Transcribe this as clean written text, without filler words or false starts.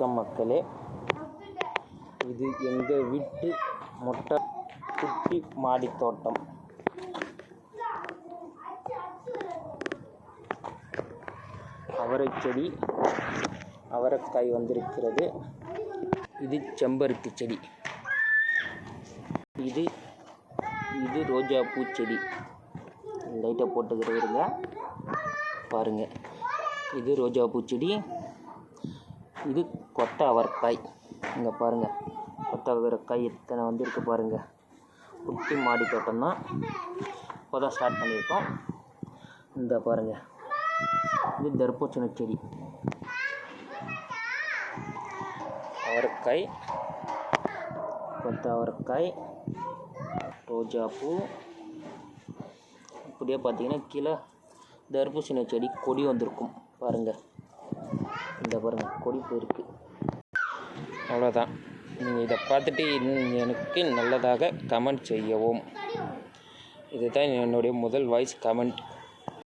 வணக்கம் மக்களே, இது எங்கள் வீட்டு மொட்டை குட்டி மாடி தோட்டம். அவரை செடி, அவரைக்காய் வந்திருக்கிறது. இது செம்பருத்தி செடி, இது ரோஜா பூச்செடி. லைட்டாக போட்டுக்கிறதுங்க பாருங்கள். இது ரோஜா பூச்செடி, இது கொட்டை அவரைக்காய். இங்கே பாருங்கள், கொட்டை அவரைக்காய் எத்தனை வந்திருக்கு பாருங்கள். குட்டி மாடி தோட்டம் தான், இப்போ தான் ஸ்டார்ட் பண்ணியிருக்கோம். இந்த பாருங்கள், இது தர்பூசணி செடி, அவரைக்காய், கொட்டை அவரைக்காய், ரோஜா பூ. இப்படியே பார்த்தீங்கன்னா கீழே தர்பூசணி செடி கொடி வந்திருக்கும் பாருங்கள். இந்த பாருங்கள், கொடி போயிருக்கு. அவ்வளோதான். நீங்கள் இதை பார்த்துட்டு எனக்கு நல்லதாக கமெண்ட் செய்யவும். இதுதான் என்னுடைய முதல் வாய்ஸ் கமெண்ட்.